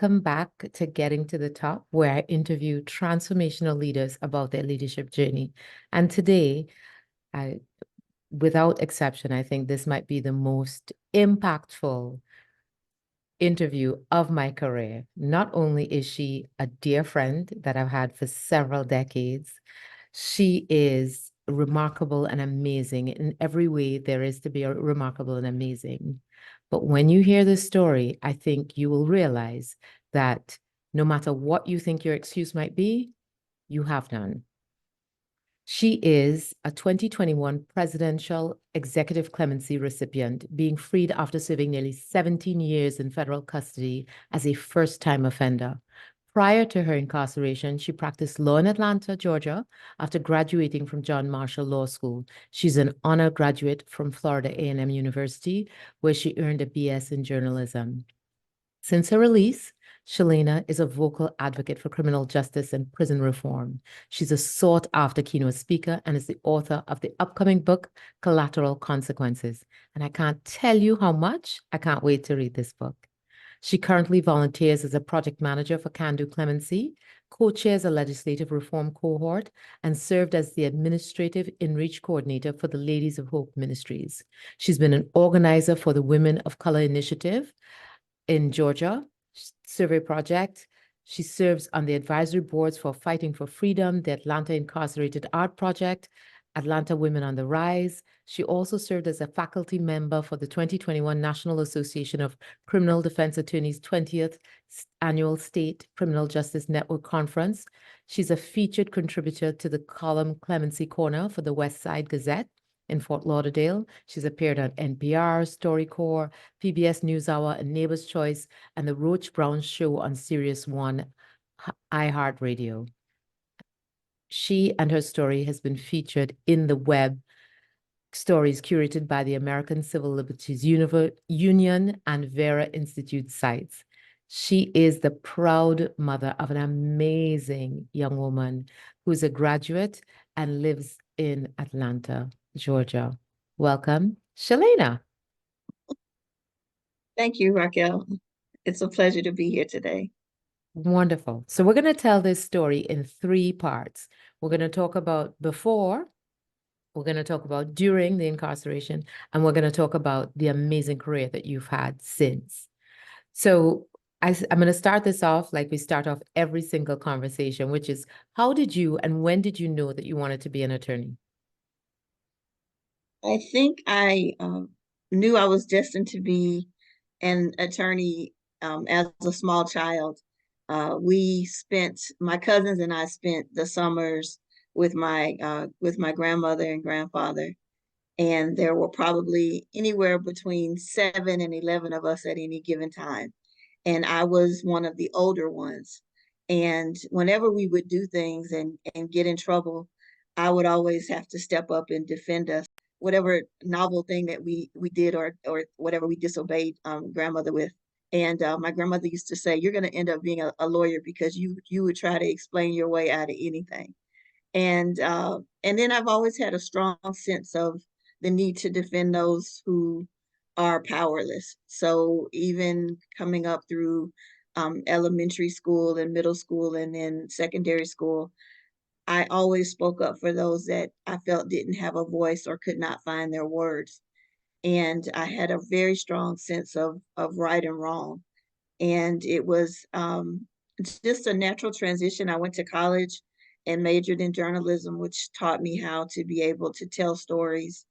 Welcome back to Getting to the Top, where I interview transformational leaders about their leadership journey. And today, without exception, I think this might be the most impactful interview of my career. Not only is she a dear friend that I've had for several decades, she is remarkable and amazing in every way there is to be remarkable and amazing. But when you hear this story, I think you will realize that no matter what you think your excuse might be, you have none. She is a 2021 Presidential Executive Clemency recipient, being freed after serving nearly 17 years in federal custody as a first-time offender. Prior to her incarceration, she practiced law in Atlanta, Georgia, after graduating from John Marshall Law School. She's an honor graduate from Florida A&M University, where she earned a BS in journalism. Since her release, Chalana is a vocal advocate for criminal justice and prison reform. She's a sought-after keynote speaker and is the author of the upcoming book, Collateral Consequences. And I can't tell you how much I can't wait to read this book. She currently volunteers as a project manager for CAN-DO Clemency, co-chairs a legislative reform cohort, and served as the administrative in-reach coordinator for the Ladies of Hope Ministries. She's been an organizer for the Women of Color Initiative in Georgia Survey Project. She serves on the advisory boards for Fighting for Freedom, the Atlanta Incarcerated Art Project, Atlanta Women on the Rise. She also served as a faculty member for the 2021 National Association of Criminal Defense Attorneys 20th Annual State Criminal Justice Network Conference. She's a featured contributor to the column Clemency Corner for the West Side Gazette in Fort Lauderdale. She's appeared on NPR, StoryCorps, PBS NewsHour, and Neighbor's Choice, and the Roach Brown Show on Sirius One, iHeartRadio. She and her story has been featured in the web stories curated by the American Civil Liberties Union and Vera Institute sites. She is the proud mother of an amazing young woman who's a graduate and lives in Atlanta, Georgia. Welcome, Chalana. Thank you, Racquel. It's a pleasure to be here today. Wonderful. So we're going to tell this story in 3 parts. We're going to talk about before, we're going to talk about during the incarceration, and we're going to talk about the amazing career that you've had since. So I'm going to start this off like we start off every single conversation, which is, how did you and when did you know that you wanted to be an attorney? I think I knew I was destined to be an attorney as a small child. My cousins and I spent the summers with my grandmother and grandfather, and there were probably anywhere between 7 and 11 of us at any given time. And I was one of the older ones. And whenever we would do things and get in trouble, I would always have to step up and defend us. Whatever novel thing that we did or whatever we disobeyed grandmother with. And my grandmother used to say, you're going to end up being a lawyer because you would try to explain your way out of anything. And then I've always had a strong sense of the need to defend those who are powerless. So even coming up through elementary school and middle school and then secondary school, I always spoke up for those that I felt didn't have a voice or could not find their words. And I had a very strong sense of right and wrong. And it was just a natural transition. I went to college and majored in journalism, which taught me how to be able to tell stories.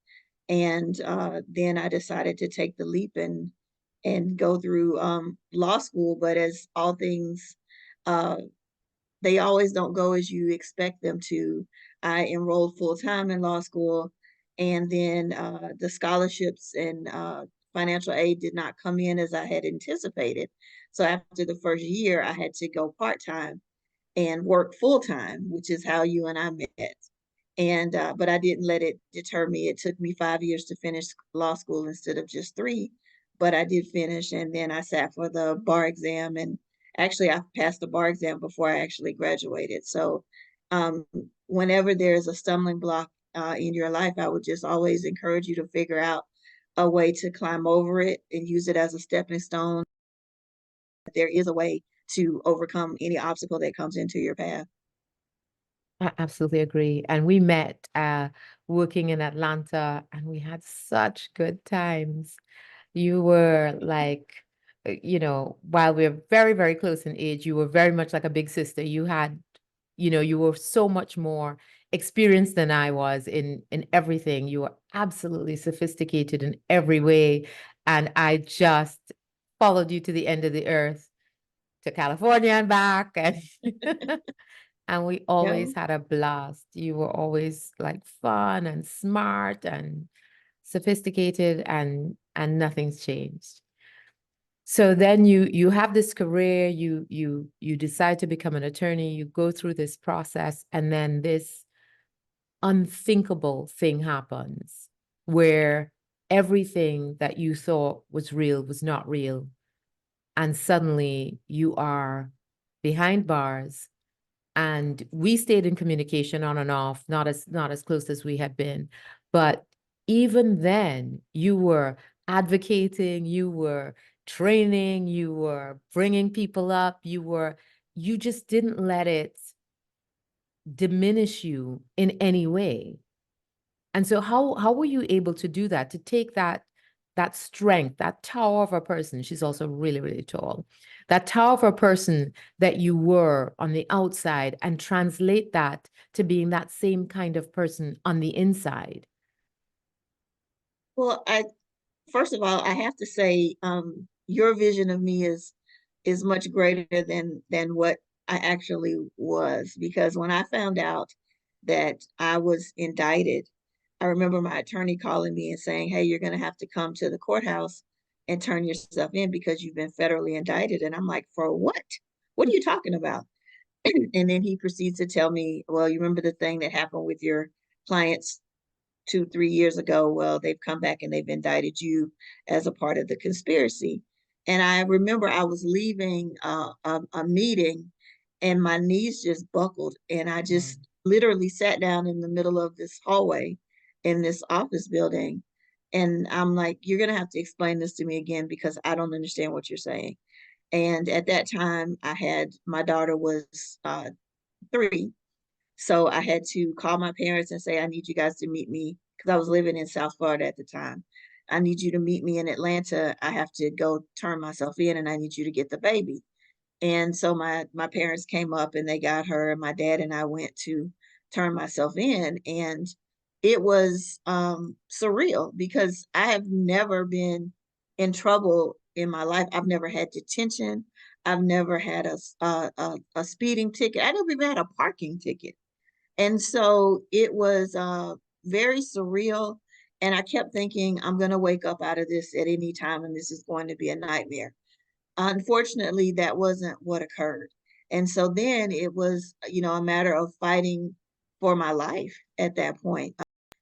And then I decided to take the leap and go through law school. But as all things, they always don't go as you expect them to. I enrolled full time in law school, and then the scholarships and financial aid did not come in as I had anticipated. So after the first year, I had to go part time and work full time, which is how you and I met. And but I didn't let it deter me. It took me 5 years to finish law school instead of just 3, but I did finish. And then I sat for the bar exam, and actually I passed the bar exam before I actually graduated. So whenever there's a stumbling block in your life, I would just always encourage you to figure out a way to climb over it and use it as a stepping stone. There is a way to overcome any obstacle that comes into your path. I absolutely agree. And we met working in Atlanta, and we had such good times. You were like, while we're very, very close in age, you were very much like a big sister. You had, you were so much more experienced than I was in everything. You were absolutely sophisticated in every way. And I just followed you to the end of the earth, to California and back. And and we Yeah. always had a blast. You were always like fun and smart and sophisticated, and nothing's changed. So then you have this career, you decide to become an attorney, you go through this process, and then this unthinkable thing happens where everything that you thought was real was not real. And suddenly you are behind bars. And we stayed in communication on and off, not as close as we had been. But even then, you were advocating, you were training, you were bringing people up, you just didn't let it diminish you in any way. And so how were you able to do that, to take that strength, that tower of a person? She's also really, really tall. That tower of a person that you were on the outside, and translate that to being that same kind of person on the inside. Well, first of all, I have to say, your vision of me is much greater than what I actually was. Because when I found out that I was indicted, I remember my attorney calling me and saying, "Hey, you're going to have to come to the courthouse and turn yourself in because you've been federally indicted." And I'm like, "For what? What are you talking about?" And then he proceeds to tell me, "Well, you remember the thing that happened with your clients 2, 3 years ago? Well, they've come back and they've indicted you as a part of the conspiracy." And I remember I was leaving a meeting, and my knees just buckled, and I Wow. just literally sat down in the middle of this hallway in this office building. And I'm like, "You're going to have to explain this to me again because I don't understand what you're saying." And at that time, my daughter was 3. So I had to call my parents and say, "I need you guys to meet me," because I was living in South Florida at the time. "I need you to meet me in Atlanta. I have to go turn myself in, and I need you to get the baby." And so my parents came up and they got her, and my dad and I went to turn myself in. And it was surreal because I have never been in trouble in my life. I've never had detention. I've never had a speeding ticket. I never even had a parking ticket. And so it was very surreal. And I kept thinking, I'm going to wake up out of this at any time, and this is going to be a nightmare. Unfortunately, that wasn't what occurred. And so then it was, a matter of fighting for my life at that point.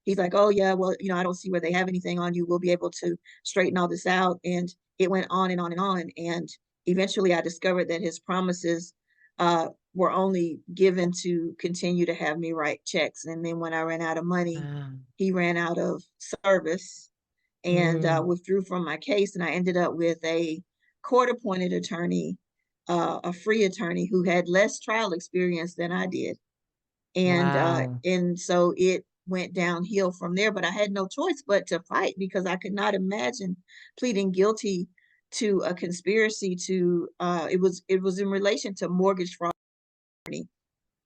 He's like, "Oh, yeah, well, I don't see where they have anything on you. We'll be able to straighten all this out." And it went on and on and on. And eventually I discovered that his promises were only given to continue to have me write checks. And then when I ran out of money, Ah. he ran out of service and Mm. withdrew from my case. And I ended up with a court appointed attorney, a free attorney who had less trial experience than I did. Wow. And so it went downhill from there, but I had no choice but to fight because I could not imagine pleading guilty to a conspiracy to it was in relation to mortgage fraud.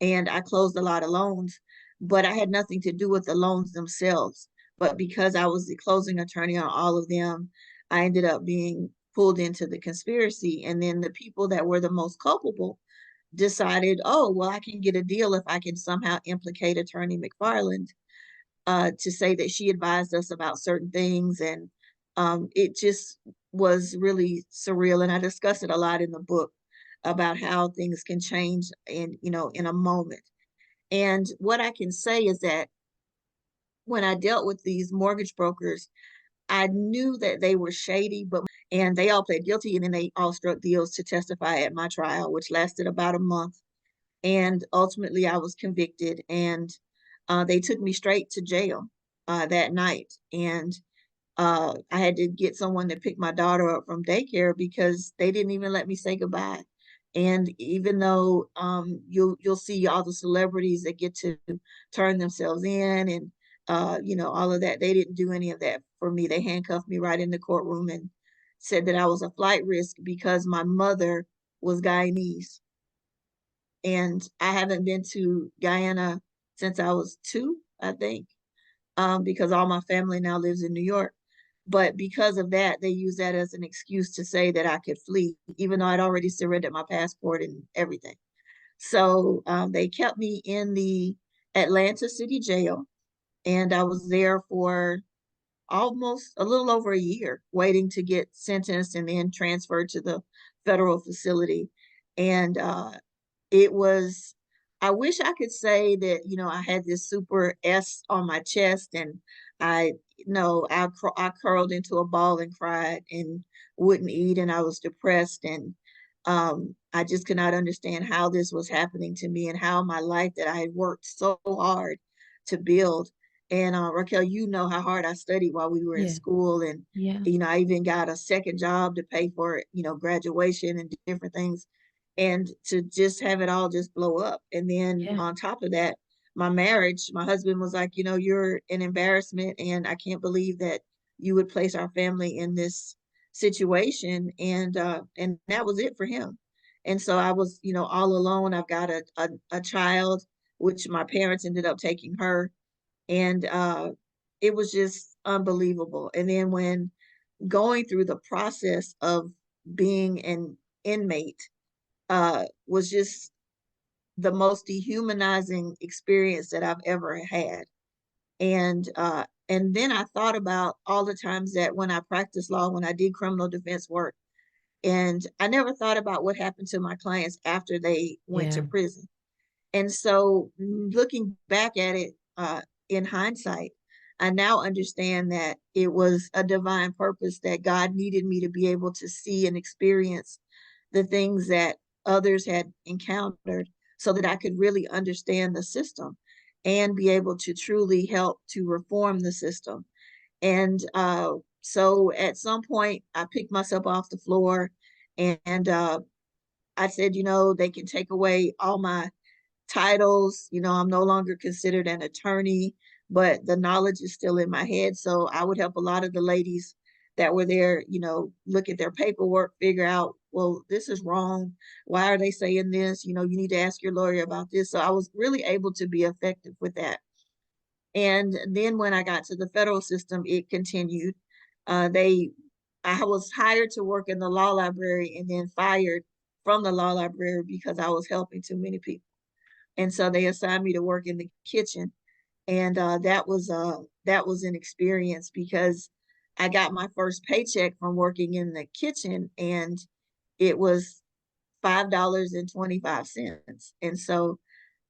And I closed a lot of loans, but I had nothing to do with the loans themselves. But because I was the closing attorney on all of them, I ended up being pulled into the conspiracy. And then the people that were the most culpable decided, "Oh, well, I can get a deal if I can somehow implicate Attorney McFarland to say that she advised us about certain things." And it just was really surreal. And I discuss it a lot in the book about how things can change in a moment. And what I can say is that when I dealt with these mortgage brokers, I knew that they were shady, and they all pled guilty, and then they all struck deals to testify at my trial, which lasted about a month. And ultimately, I was convicted, and they took me straight to jail that night. And I had to get someone to pick my daughter up from daycare because they didn't even let me say goodbye And even though you'll see all the celebrities that get to turn themselves in and all of that, they didn't do any of that for me. They handcuffed me right in the courtroom and said that I was a flight risk because my mother was Guyanese. And I haven't been to Guyana since I was 2, I think, because all my family now lives in New York. But because of that, they use that as an excuse to say that I could flee, even though I'd already surrendered my passport and everything. So they kept me in the Atlanta City Jail, and I was there for almost a little over a year, waiting to get sentenced and then transferred to the federal facility. And it was, I wish I could say that, I had this super S on my chest and I, no, I curled into a ball and cried and wouldn't eat and I was depressed and I just could not understand how this was happening to me and how my life that I had worked so hard to build. And Racquel, you know how hard I studied while we were in Yeah. school and Yeah. I even got a second job to pay for, graduation and different things and to just have it all just blow up. And then Yeah. on top of that, my marriage, my husband was like, you're an embarrassment and I can't believe that you would place our family in this situation. And that was it for him. And so I was, all alone. I've got a child, which my parents ended up taking her. And it was just unbelievable. And then when going through the process of being an inmate, was just the most dehumanizing experience that I've ever had. And then I thought about all the times that when I practiced law, when I did criminal defense work, and I never thought about what happened to my clients after they went to Yeah. prison. And so looking back at it in hindsight, I now understand that it was a divine purpose that God needed me to be able to see and experience the things that others had encountered so that I could really understand the system and be able to truly help to reform the system. And so at some point, I picked myself off the floor and I said, they can take away all my titles. I'm no longer considered an attorney, but the knowledge is still in my head. So I would help a lot of the ladies that were there, look at their paperwork, figure out, well, this is wrong. Why are they saying this? You need to ask your lawyer about this. So I was really able to be effective with that. And then when I got to the federal system, it continued. I was hired to work in the law library and then fired from the law library because I was helping too many people. And so they assigned me to work in the kitchen, and that was an experience because I got my first paycheck from working in the kitchen, and it was $5.25. And so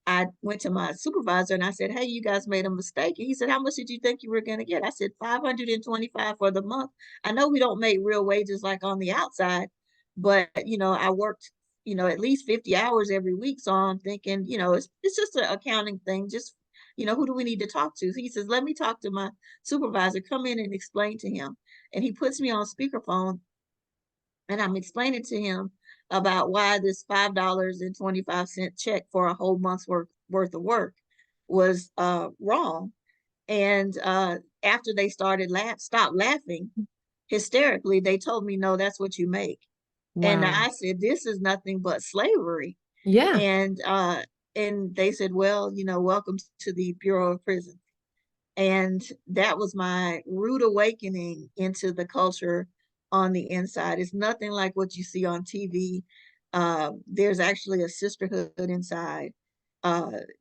I went to my supervisor and I said, "Hey, you guys made a mistake." And he said, "How much did you think you were going to get?" I said, 525 for the month. I know we don't make real wages like on the outside, but I worked, at least 50 hours every week. So I'm thinking, it's just an accounting thing. Just, who do we need to talk to? So he says, "Let me talk to my supervisor, come in and explain to him." And he puts me on speakerphone and I'm explaining to him about why this $5.25 check for a whole month's worth of work was wrong. And after they stopped laughing hysterically, they told me, "No, that's what you make." And Wow. I said, "This is nothing but slavery." Yeah. And they said, "Well, welcome to the Bureau of Prisons." And that was my rude awakening into the culture on the inside. It's nothing like what you see on TV. There's actually a sisterhood inside.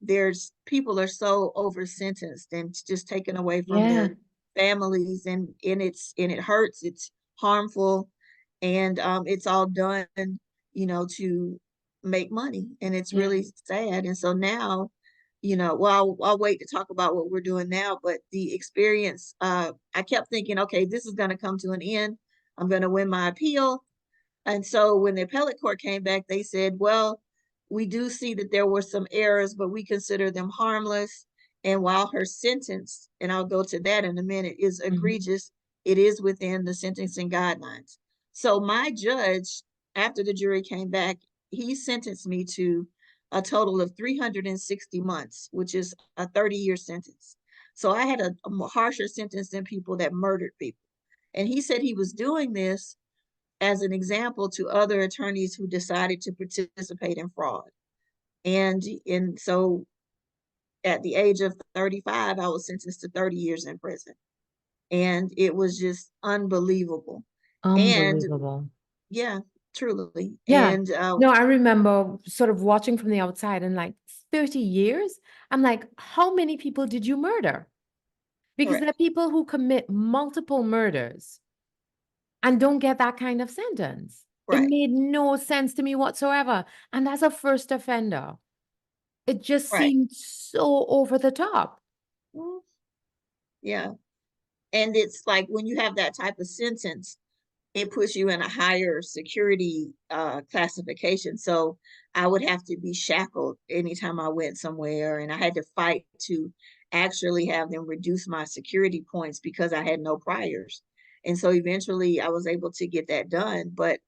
There's people are so over sentenced and just taken away from Yeah. their families, and it hurts. It's harmful, and it's all done, to make money, and it's Yeah. really sad. And so now, well, I'll wait to talk about what we're doing now, but the experience, I kept thinking, okay, this is going to come to an end. I'm going to win my appeal. And so when the appellate court came back, they said, "Well, we do see that there were some errors, but we consider them harmless. And while her sentence, and I'll go to that in a minute, is Mhm. egregious, it is within the sentencing guidelines." So my judge, after the jury came back, he sentenced me to a total of 360 months, which is a 30-year sentence. So I had a harsher sentence than people that murdered people. And he said he was doing this as an example to other attorneys who decided to participate in fraud. And so at the age of 35, I was sentenced to 30 years in prison. And it was just unbelievable. And Unbelievable. yeah, truly. Yeah. And No, I remember sort of watching from the outside and like 30 years. I'm like, how many people did you murder? Because there are correct, people who commit multiple murders and don't get that kind of sentence. It right, made no sense to me whatsoever. And as a first offender, it just right. seemed so over the top. Well, yeah. And it's like when you have that type of sentence, it puts you in a higher security classification. So I would have to be shackled anytime I went somewhere, and I had to fight to actually have them reduce my security points because I had no priors. And so eventually I was able to get that done. But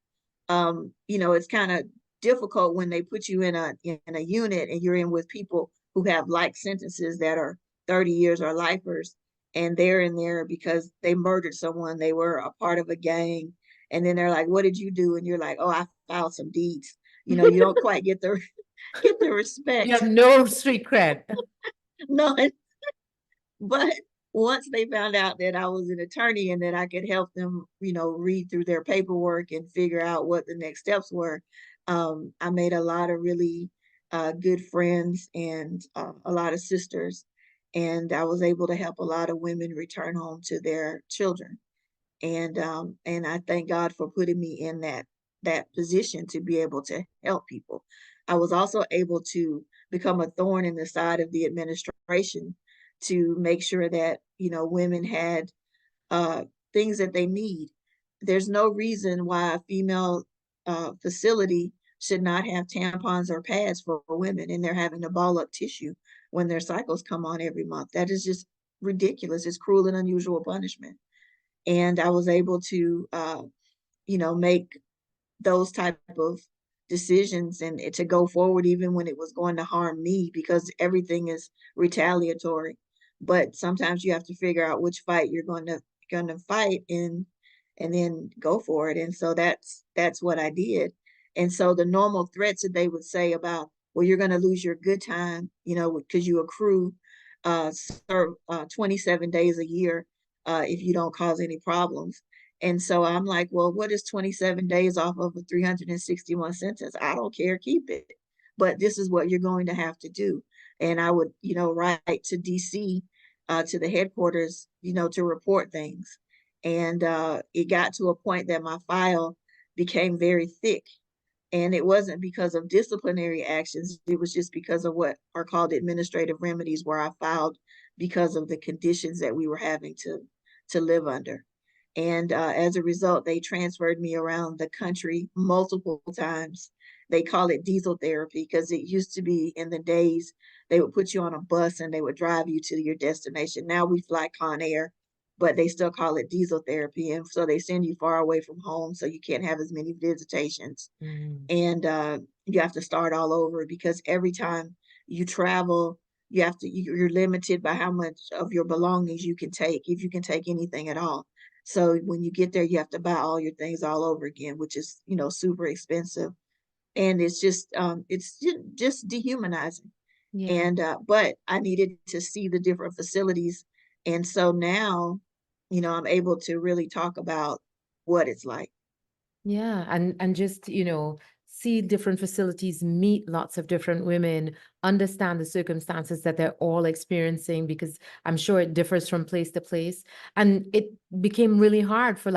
it's kind of difficult when they put you in a unit and you're in with people who have like sentences that are 30 years or lifers, and they're in there because they murdered someone, they were a part of a gang, and then they're like, what did you do? And you're like, oh, I filed some deeds. You don't quite get the get the You respect. have no street cred. No. But once they found out that I was an attorney and that I could help them, read through their paperwork and figure out what the next steps were, I made a lot of really good friends and a lot of sisters. And I was able to help a lot of women return home to their children. And I thank God for putting me in that position to be able to help people. I was also able to become a thorn in the side of the administration to make sure that women had uh, things that they need. There's no reason why a female facility should not have tampons or pads for women, and they're having to ball up tissue when their cycles come on every month. That is just ridiculous. It's cruel and unusual punishment. And I was able to make those type of decisions and to go forward even when it was going to harm me, because everything is retaliatory. But sometimes you have to figure out which fight you're going to fight and then go for it. And so that's what I did. And so the normal threats that they would say about, well, you're going to lose your good time, because you accrue serve 27 days a year if you don't cause any problems. And so I'm like, well, what is 27 days off of a 361 sentence? I don't care, keep it. But this is what you're going to have to do. And I would, write to DC, to the headquarters, to report things. And it got to a point that my file became very thick. And it wasn't because of disciplinary actions. It was just because of what are called administrative remedies, where I filed because of the conditions that we were having to live under. And as a result, they transferred me around the country multiple times. They call it diesel therapy because it used to be, in the days, they would put you on a bus and they would drive you to your destination. Now we fly Con Air, but they still call it diesel therapy. And so they send you far away from home so you can't have as many visitations. Mm. And you have to start all over, because every time you travel, you're limited by how much of your belongings you can take, if you can take anything at all. So when you get there, you have to buy all your things all over again, which is, super expensive. And it's just dehumanizing. Yeah. And but I needed to see the different facilities. And so now, I'm able to really talk about what it's like. Yeah, and just, see different facilities, meet lots of different women, understand the circumstances that they're all experiencing, because I'm sure it differs from place to place. And it became really hard for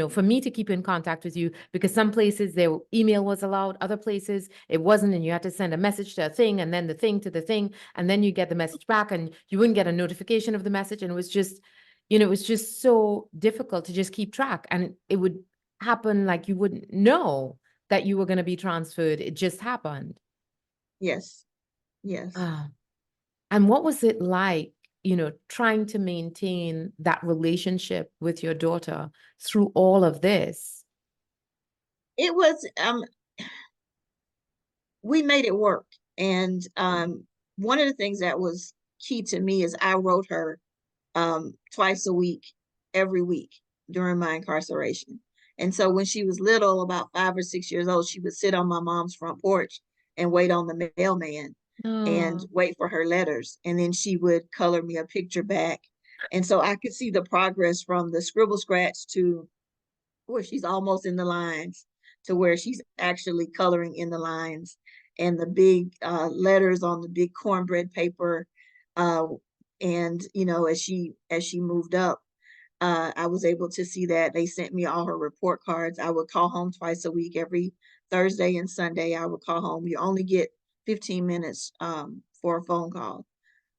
for me to keep in contact with you, because some places their email was allowed, other places it wasn't, and you had to send a message to a thing and then the thing to the thing, and then you get the message back and you wouldn't get a notification of the message. And it was just so difficult to just keep track. And it would happen like you wouldn't know that you were going to be transferred. It just happened. Yes. Yes. Ah. And what was it like, trying to maintain that relationship with your daughter through all of this? It was we made it work. And one of the things that was key to me is I wrote her twice a week, every week during my incarceration. And so when she was little, about 5 or 6 years old, she would sit on my mom's front porch and wait on the mailman and Oh, wait for her letters. And then she would color me a picture back. And so I could see the progress from the scribble scratch to where she's almost in the lines to where she's actually coloring in the lines, and the big letters on the big cornbread paper. Uh, and as she moved up, I was able to see that they sent me all her report cards. I would call home twice a week, every Thursday and Sunday. I would call home. You only get 15 minutes for a phone call.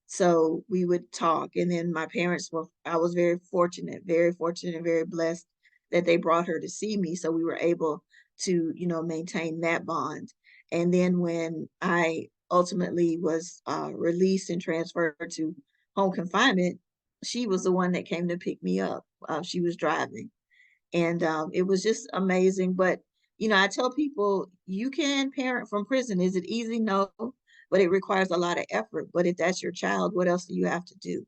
So we would talk. And then my parents were, I was very fortunate and very blessed that they brought her to see me. So we were able to, maintain that bond. And then when I ultimately was released and transferred to home confinement, she was the one that came to pick me up. She was driving. And it was just amazing. But, I tell people you can parent from prison. Is it easy? No, but it requires a lot of effort. But if that's your child, what else do you have to do?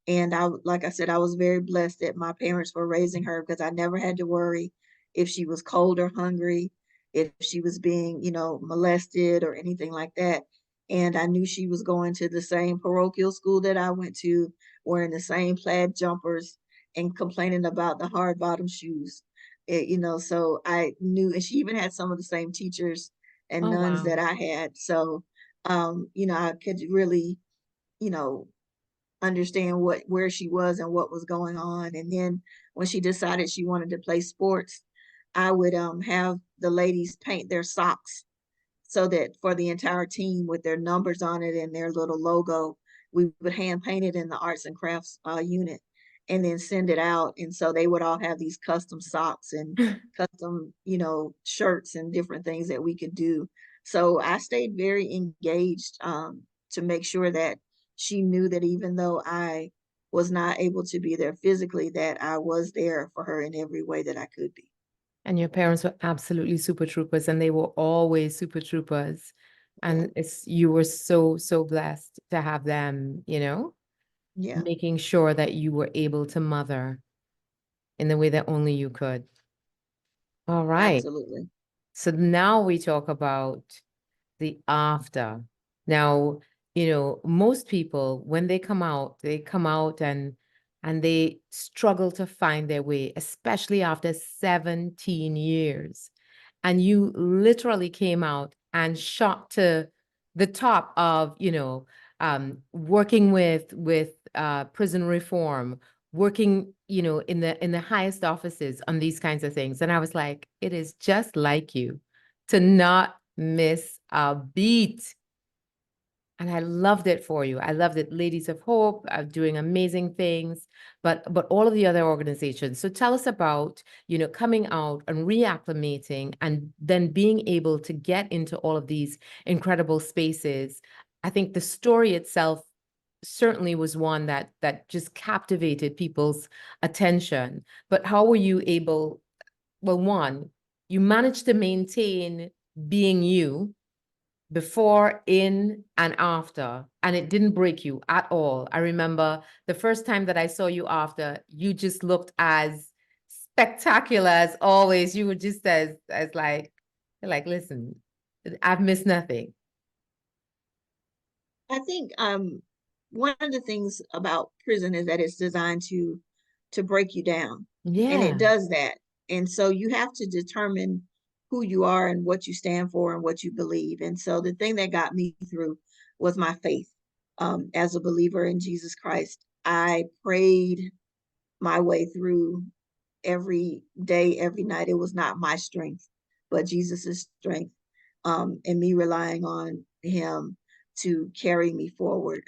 And like I said, I was very blessed that my parents were raising her, because I never had to worry if she was cold or hungry, if she was being, molested or anything like that. And I knew she was going to the same parochial school that I went to, wearing the same plaid jumpers and complaining about the hard bottom shoes. So I knew, and she even had some of the same teachers and oh, nuns wow. that I had. So, I could really, you know, understand where she was and what was going on. And then when she decided she wanted to play sports, I would have the ladies paint their socks so that for the entire team, with their numbers on it and their little logo, we would hand paint it in the arts and crafts unit and then send it out. And so they would all have these custom socks and custom, shirts and different things that we could do. So I stayed very engaged to make sure that she knew that even though I was not able to be there physically, that I was there for her in every way that I could be. And your parents were absolutely super troopers, and they were always super troopers. Yeah, And you were so, so blessed to have them, yeah, making sure that you were able to mother in the way that only you could. All right. absolutely. So now we talk about the after. Now, most people, when they come out and they struggle to find their way, especially after 17 years. And you literally came out and shot to the top of, working with prison reform, working, in the highest offices on these kinds of things. And I was like, it is just like you to not miss a beat. And I loved it for you. I loved it. Ladies of Hope are doing amazing things, but all of the other organizations. So tell us about, coming out and reacclimating and then being able to get into all of these incredible spaces. I think the story itself certainly was one that just captivated people's attention. But how were you able, well, one, you managed to maintain being you before, in, and after, and it didn't break you at all. I remember the first time that I saw you after, you just looked as spectacular as always. You were just as like, listen, I've missed nothing. I think one of the things about prison is that it's designed to break you down, and it Yeah. does that. And so you have to determine who you are and what you stand for and what you believe. And so the thing that got me through was my faith. As a believer in Jesus Christ, I prayed my way through every day, every night. It was not my strength, but Jesus's strength, and me relying on Him to carry me forward.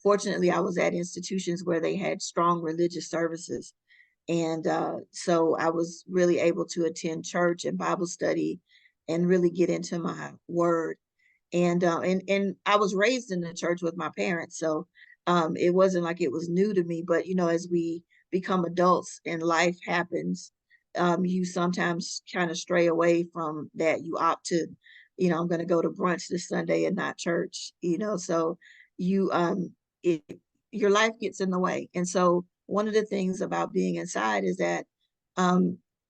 Fortunately, I was at institutions where they had strong religious services, and so I was really able to attend church and Bible study, and really get into my Word. And I was raised in the church with my parents, so it wasn't like it was new to me. But as we become adults and life happens, you sometimes kind of stray away from that. You opt to I'm going to go to brunch this Sunday and not church, so you, it, your life gets in the way. And so one of the things about being inside is that,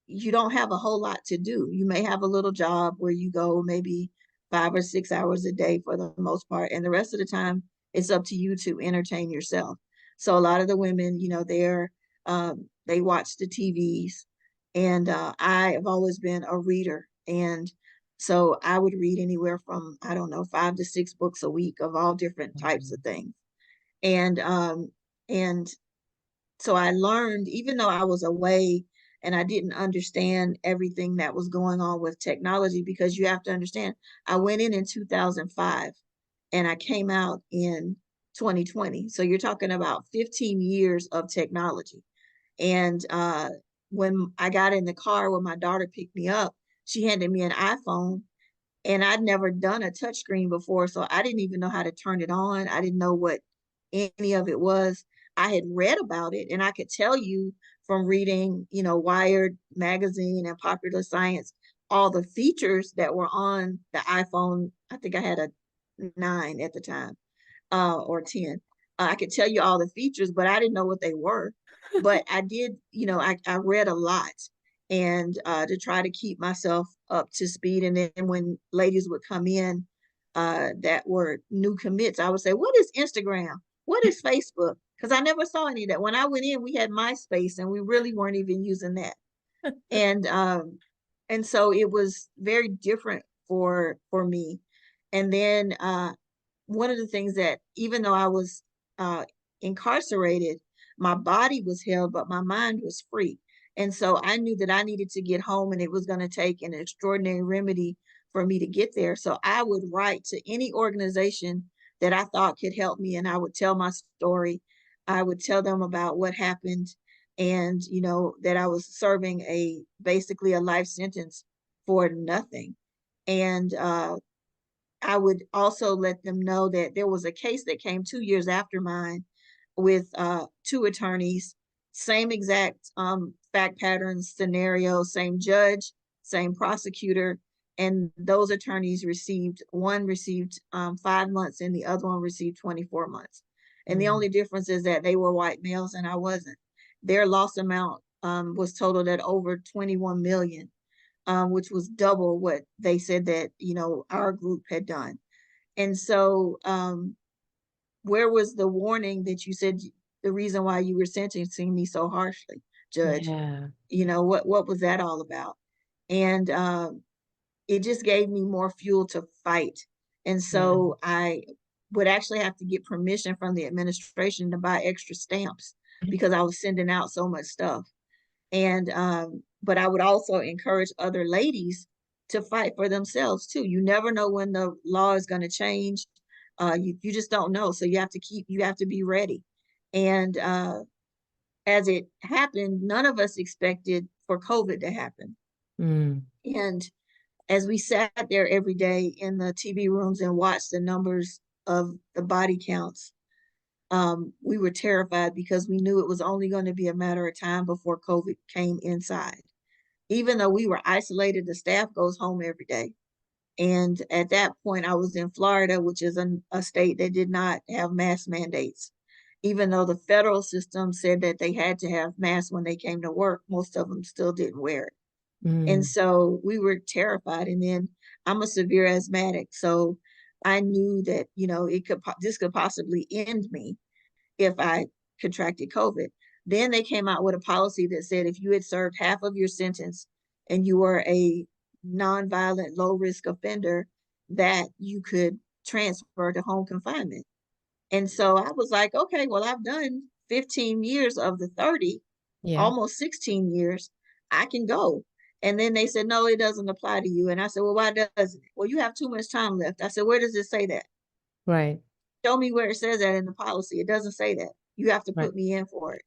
you don't have a whole lot to do. You may have a little job where you go maybe 5 or 6 hours a day for the most part, and the rest of the time it's up to you to entertain yourself. So a lot of the women, they watch the TVs, and I have always been a reader, and so I would read anywhere from, I don't know, 5 to 6 books a week of all different types of things. And and so I learned, even though I was away and I didn't understand everything that was going on with technology, because you have to understand, I went in 2005 and I came out in 2020. So you're talking about 15 years of technology. And when I got in the car, when my daughter picked me up, she handed me an iPhone, and I'd never done a touchscreen before, so I didn't even know how to turn it on. I didn't know what any of it was. I had read about it, and I could tell you from reading, Wired magazine and Popular Science, all the features that were on the iPhone. I think I had a 9 at the time, or 10. I could tell you all the features, but I didn't know what they were. But I did, I read a lot, and to try to keep myself up to speed. And then when ladies would come in that were new commits, I would say, "What is Instagram? What is Facebook?" Because I never saw any of that. When I went in, we had MySpace, and we really weren't even using that. And so it was very different for me. And then one of the things that, even though I was incarcerated, my body was held, but my mind was free. And so I knew that I needed to get home, and it was going to take an extraordinary remedy for me to get there. So I would write to any organization that I thought could help me, and I would tell my story. I would tell them about what happened, and that I was serving basically a life sentence for nothing. And I would also let them know that there was a case that came 2 years after mine with two attorneys, same exact fact patterns, scenario, same judge, same prosecutor, and those attorneys one received 5 months and the other one received 24 months. And the only difference is that they were white males and I wasn't. Their loss amount was totaled at over 21 million. Which was double what they said that, our group had done. And so where was the warning that you said the reason why you were sentencing me so harshly, Judge? Yeah. What was that all about? And it just gave me more fuel to fight. And Yeah. so I would actually have to get permission from the administration to buy extra stamps because I was sending out so much stuff. And but I would also encourage other ladies to fight for themselves too. You never know when the law is going to change. You just don't know. So you have to be ready. And as it happened, none of us expected for COVID to happen. Mm. And as we sat there every day in the TV rooms and watched the numbers of the body counts, we were terrified because we knew it was only going to be a matter of time before COVID came inside. Even though we were isolated, the staff goes home every day. And at that point, I was in Florida, which is a state that did not have mask mandates. Even though the federal system said that they had to have masks when they came to work, most of them still didn't wear it. And Mm. so we were terrified. And then I'm a severe asthmatic. So I knew that, this could possibly end me if I contracted COVID. Then they came out with a policy that said if you had served half of your sentence and you were a nonviolent, low risk offender, that you could transfer to home confinement. And so I was like, okay, well, I've done 15 years of the 30, Yeah. almost 16 years. I can go. And then they said, no, it doesn't apply to you. And I said, well, why doesn't it? Well, you have too much time left. I said, where does it say that? Right. Show me where it says that in the policy. It doesn't say that. You have to Right. put me in for it.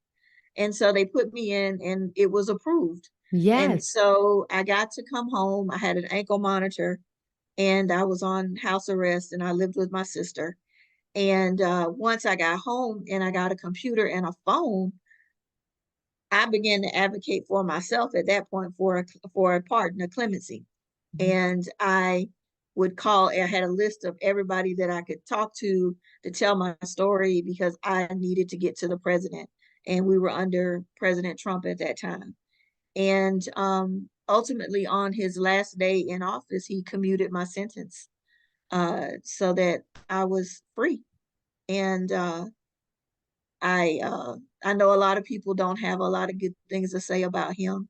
And so they put me in and it was approved. And Yes. so I got to come home. I had an ankle monitor and I was on house arrest and I lived with my sister. And once I got home and I got a computer and a phone, I began to advocate for myself at that point for a pardon, a clemency. Mhm. And I would call. I had a list of everybody that I could talk to tell my story, because I needed to get to the president. And we were under President Trump at that time. And ultimately, on his last day in office, he commuted my sentence so that I was free. And I know a lot of people don't have a lot of good things to say about him.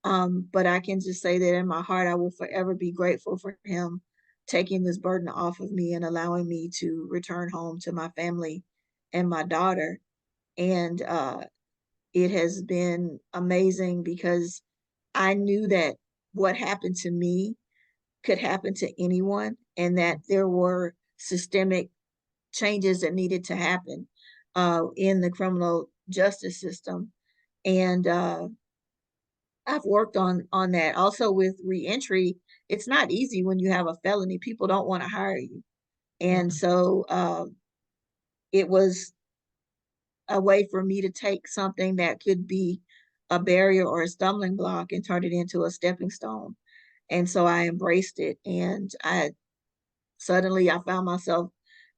But I can just say that in my heart, I will forever be grateful for him taking this burden off of me and allowing me to return home to my family and my daughter. And it has been amazing, because I knew that what happened to me could happen to anyone, and that there were systemic changes that needed to happen in the criminal justice system. And I've worked on that. Also with reentry, it's not easy when you have a felony. People don't want to hire you. And so it was a way for me to take something that could be a barrier or a stumbling block and turn it into a stepping stone. And so I embraced it. And suddenly I found myself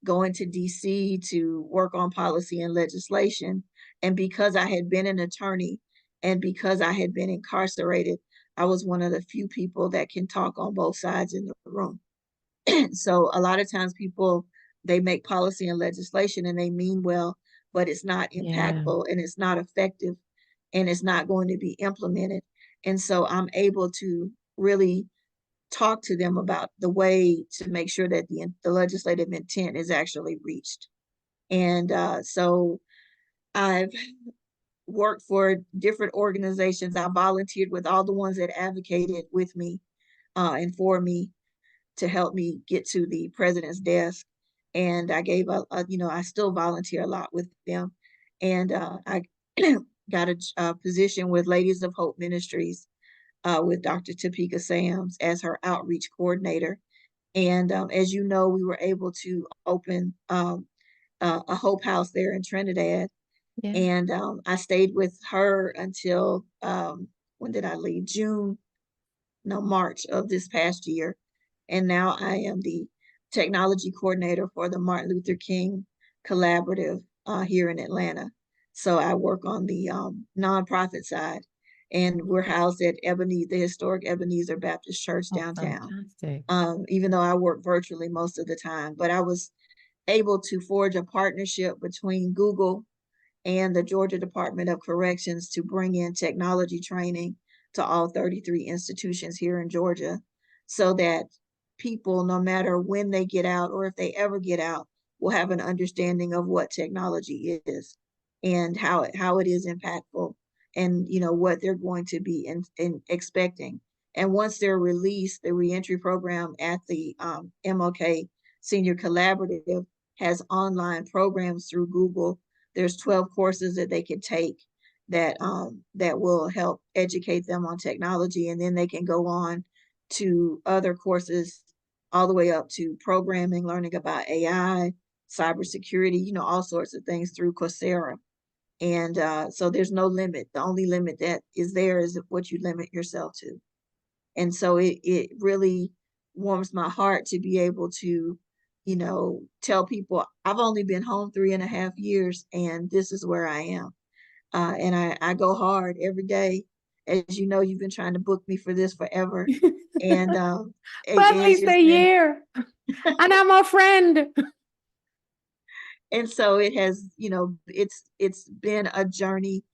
going to DC to work on policy and legislation. And because I had been an attorney and because I had been incarcerated, I was one of the few people that can talk on both sides in the room. So a lot of times people, they make policy and legislation and they mean well, but it's not Yeah. impactful and it's not effective and it's not going to be implemented. And so I'm able to really talk to them about the way to make sure that the legislative intent is actually reached. And so I've worked for different organizations. I volunteered with all the ones that advocated with me and for me to help me get to the president's desk. And I gave I still volunteer a lot with them. And I got a position with Ladies of Hope Ministries with Dr. Topeka Sams as her outreach coordinator. And as you know, we were able to open a Hope House there in Trinidad. Yeah. And I stayed with her until when did I leave? March of this past year. And now I am the technology coordinator for the Martin Luther King Collaborative here in Atlanta. So I work on the nonprofit side, and we're housed at the historic Ebenezer Baptist Church Oh, downtown. fantastic. Even though I work virtually most of the time, but I was able to forge a partnership between Google and the Georgia Department of Corrections to bring in technology training to all 33 institutions here in Georgia, so that people, no matter when they get out or if they ever get out, will have an understanding of what technology is and how it is impactful, and what they're going to be in expecting. And once they're released, the reentry program at the MLK Senior Collaborative has online programs through Google. There's 12 courses that they can take that will help educate them on technology, and then they can go on to other courses all the way up to programming, learning about AI, cybersecurity, all sorts of things through Coursera. And so there's no limit. The only limit that is there is what you limit yourself to. And so it really warms my heart to be able to, tell people I've only been home 3.5 years and this is where I am. And I go hard every day. As you know, you've been trying to book me for this forever. And But it at has least a just been, year. And I'm a friend. and so it has, it's been a journey.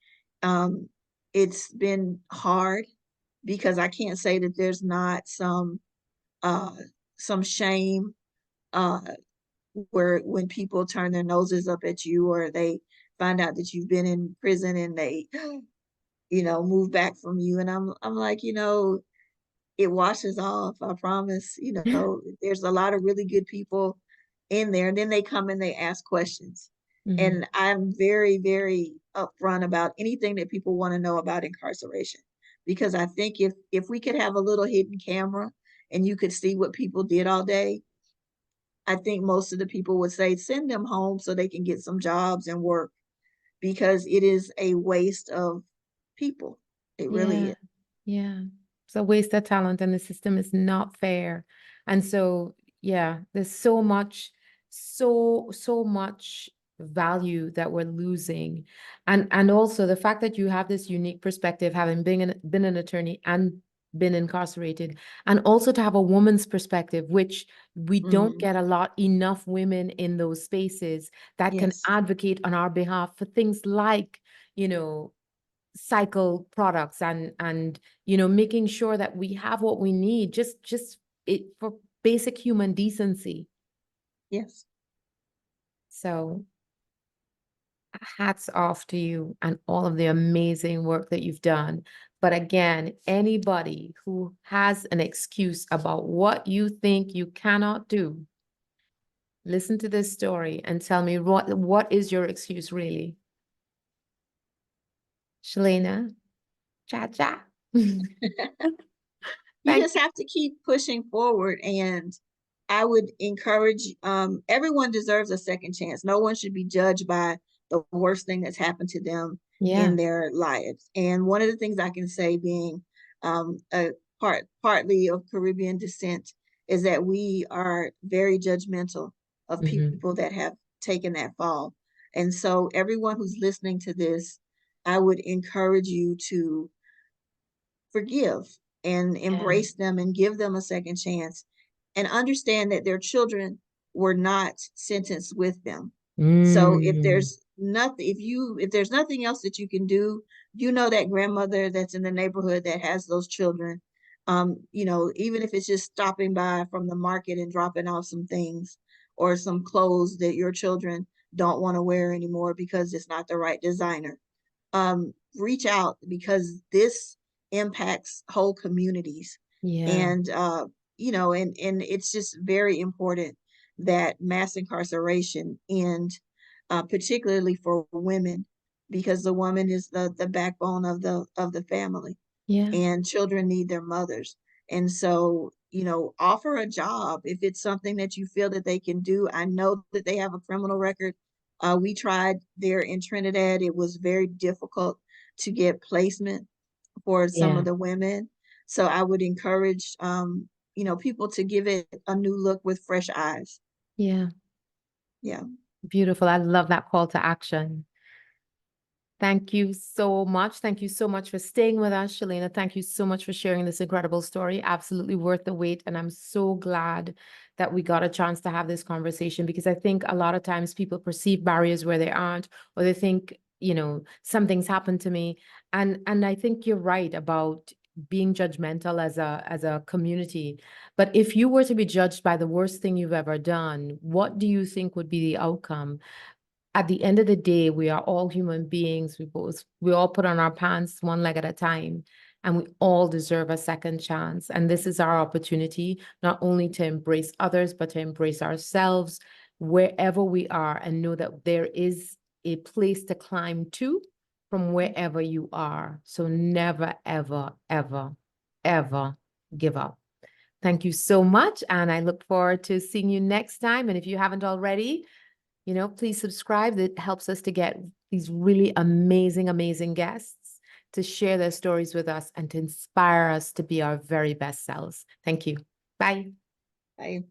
Um, it's been hard, because I can't say that there's not uh, some shame uh, where when people turn their noses up at you, or they find out that you've been in prison and they, move back from you. And I'm like, it washes off. I promise. There's a lot of really good people in there, and then they come and they ask questions. Mhm. And I'm very, very upfront about anything that people want to know about incarceration, because I think if we could have a little hidden camera and you could see what people did all day, I think most of the people would say send them home so they can get some jobs and work, because it is a waste of people. It really Yeah. is. Yeah. It's a waste of talent and the system is not fair. And so Yeah, there's so much, so much value that we're losing. And also the fact that you have this unique perspective, having been an attorney and been incarcerated, and also to have a woman's perspective, which we don't Mhm. get enough women in those spaces that can Yes. advocate on our behalf for things like, you know, cycle products and making sure that we have what we need, just it for basic human decency. Yes. So hats off to you and all of the amazing work that you've done. But again, anybody who has an excuse about what you think you cannot do, listen to this story and tell me what is your excuse really? Chalana, cha. You Thank just you. have to keep pushing forward. And I would encourage, everyone deserves a second chance. No one should be judged by the worst thing that's happened to them Yeah, in their lives. And one of the things I can say, being a partly of Caribbean descent, is that we are very judgmental of mhm, people that have taken that fall. And so everyone who's listening to this, I would encourage you to forgive and yeah, embrace them and give them a second chance, and understand that their children were not sentenced with them. So mm, if there's nothing else that you can do, that grandmother that's in the neighborhood that has those children, even if it's just stopping by from the market and dropping off some things or some clothes that your children don't want to wear anymore because it's not the right designer, reach out, because this impacts whole communities. yeah, And and it's just very important that mass incarceration end, particularly for women, because the woman is the backbone of the family, yeah, and children need their mothers. And so, offer a job if it's something that you feel that they can do. I know that they have a criminal record. We tried there in Trinidad. It was very difficult to get placement for some yeah, of the women. So I would encourage, people to give it a new look with fresh eyes. yeah. Yeah. Beautiful. I love that call to action. Thank you so much. Thank you so much for staying with us, Chalana. Thank you so much for sharing this incredible story. Absolutely worth the wait. And I'm so glad that we got a chance to have this conversation, because I think a lot of times people perceive barriers where they aren't, or they think, something's happened to me. And I think you're right about being judgmental as a community. But if you were to be judged by the worst thing you've ever done, what do you think would be the outcome? At the end of the day, we are all human beings. We all put on our pants one leg at a time, and we all deserve a second chance. And this is our opportunity, not only to embrace others, but to embrace ourselves wherever we are, and know that there is a place to climb to from wherever you are. So never, ever, ever, ever give up. Thank you so much. And I look forward to seeing you next time. And if you haven't already, please subscribe. That helps us to get these really amazing, amazing guests to share their stories with us and to inspire us to be our very best selves. Thank you. Bye. I